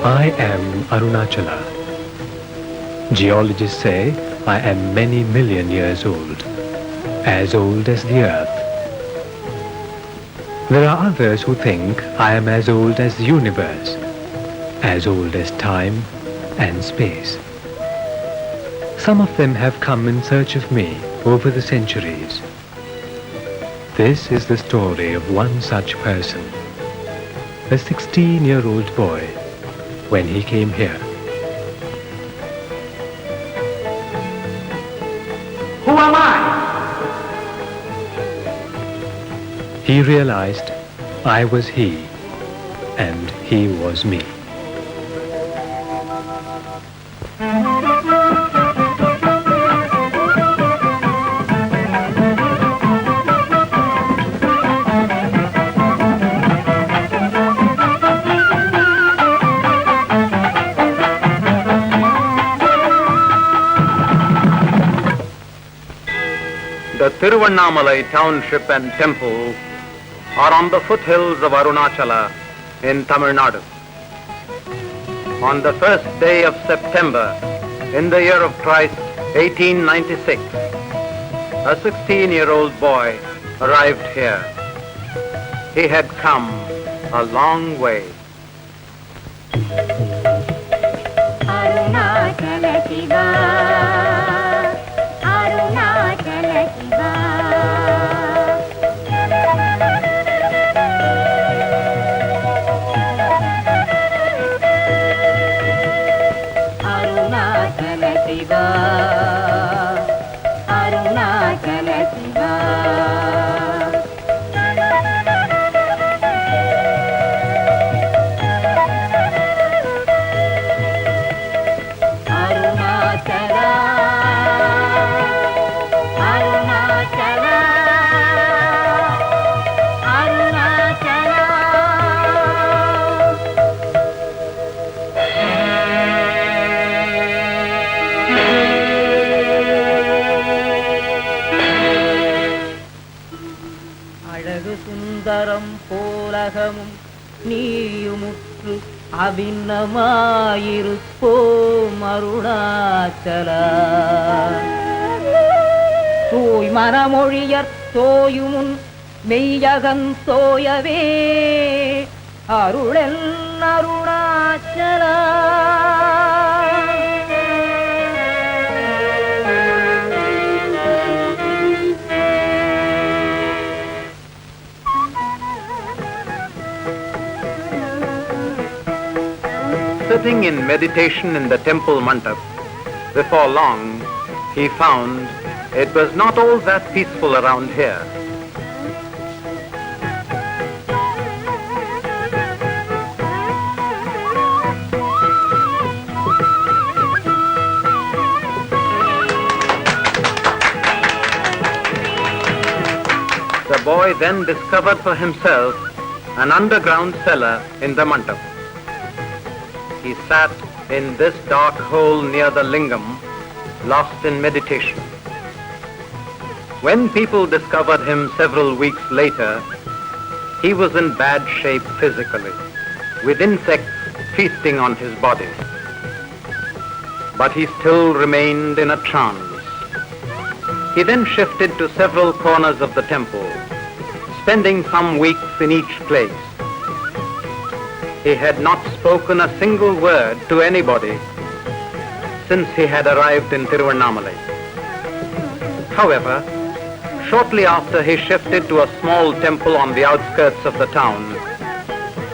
I am Arunachala. Geologists say I am many million years old as the earth. There are others who think I am as old as the universe, as old as time and space. Some of them have come in search of me over the centuries. This is the story of one such person, a 16-year-old boy, when he came here. Who am I? He realized I was he, and he was me. The Tiruvannamalai township and temple are on the foothills of Arunachala in Tamil Nadu. On the first day of September in the year of Christ 1896, a 16-year-old boy arrived here. He had come a long way. Arunachala Shiva, Arunachala Shiva. Arunachala Shiva, Arunachala Shiva. Sundaram போலகமும் நீயுமுற்று அபிநமாயிருப்போம் Arunachala. தூய் மனமொழியற் தோயுமுன் மெய்யகன் தோயவே அருளென் Arunachala. Sitting in meditation in the temple mandap, before long he found it was not all that peaceful around here. The boy then discovered for himself an underground cellar in the mandap. He sat in this dark hole near the lingam, lost in meditation. When people discovered him several weeks later, he was in bad shape physically, with insects feasting on his body. But he still remained in a trance. He then shifted to several corners of the temple, spending some weeks in each place. He had not spoken a single word to anybody since he had arrived in Tiruvannamalai. However, shortly after he shifted to a small temple on the outskirts of the town,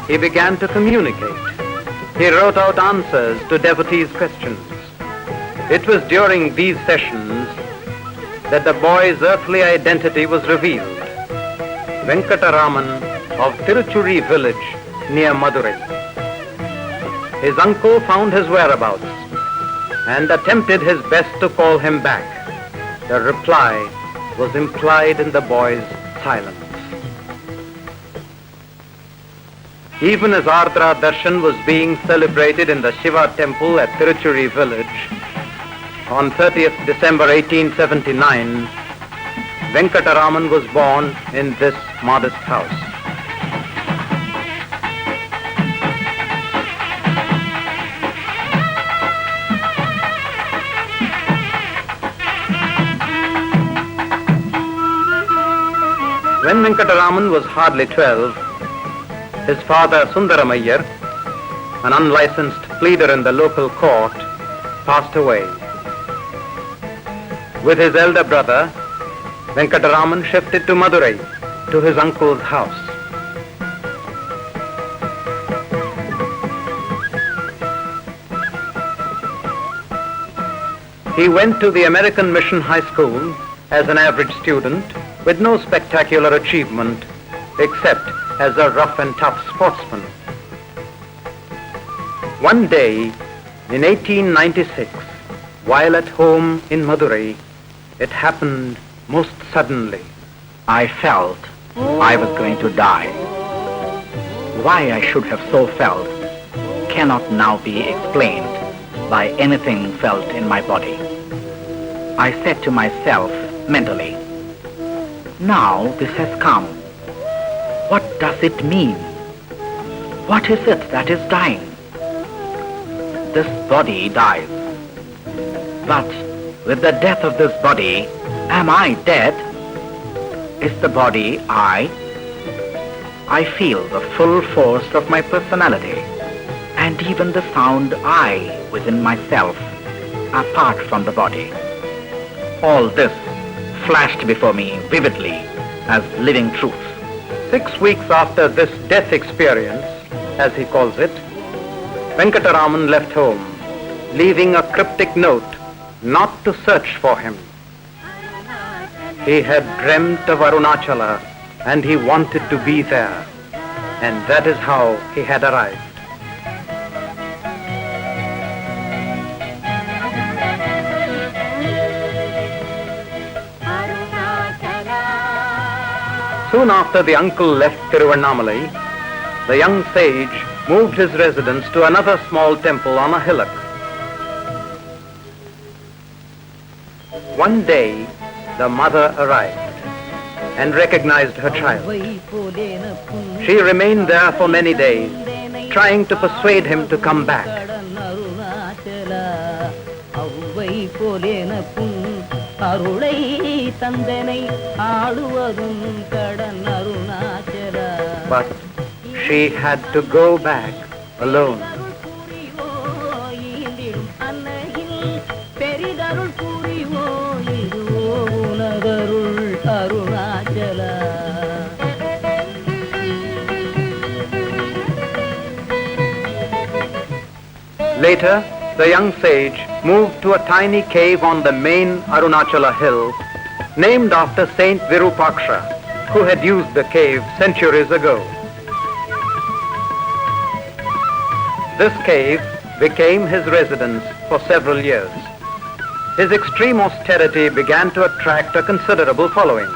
he began to communicate. He wrote out answers to devotees' questions. It was during these sessions that the boy's earthly identity was revealed. Venkataraman of Tiruchuri village near Madurai. His uncle found his whereabouts and attempted his best to call him back. The reply was implied in the boy's silence. Even as Ardra Darshan was being celebrated in the Shiva temple at Tiruchuri village on 30th December 1879, Venkataraman was born in this modest house. When Venkataraman was hardly 12, his father Sundaramayyar, an unlicensed pleader in the local court, passed away. With his elder brother, Venkataraman shifted to Madurai, to his uncle's house. He went to the American Mission High School as an average student with no spectacular achievement except as a rough and tough sportsman. One day in 1896, while at home in Madurai, it happened most suddenly. I felt I was going to die. Why I should have so felt cannot now be explained by anything felt in my body. I said to myself mentally, now this has come. What does it mean? What is it that is dying? This body dies. But with the death of this body, am I dead? Is the body I? I feel the full force of my personality and even the sound I within myself apart from the body. All this flashed before me vividly as living truth. 6 weeks after this death experience, as he calls it, Venkataraman left home, leaving a cryptic note not to search for him. He had dreamt of Arunachala and he wanted to be there, and that is how he had arrived. Soon after the uncle left Tiruvannamalai, the young sage moved his residence to another small temple on a hillock. One day, the mother arrived and recognized her child. She remained there for many days, trying to persuade him to come back. But she had to go back alone. Later, the young sage moved to a tiny cave on the main Arunachala hill, named after Saint Virupaksha, who had used the cave centuries ago. This cave became his residence for several years. His extreme austerity began to attract a considerable following.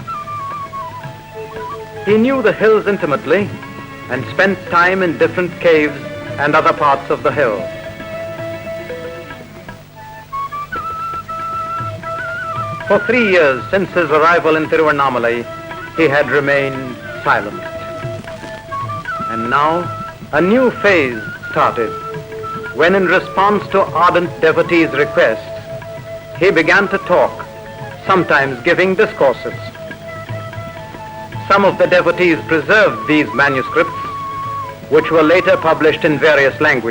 He knew the hills intimately and spent time in different caves and other parts of the hill. For 3 years since his arrival in Tiruvannamalai, he had remained silent. And now a new phase started, when in response to ardent devotees' requests, he began to talk, sometimes giving discourses. Some of the devotees preserved these manuscripts, which were later published in various languages.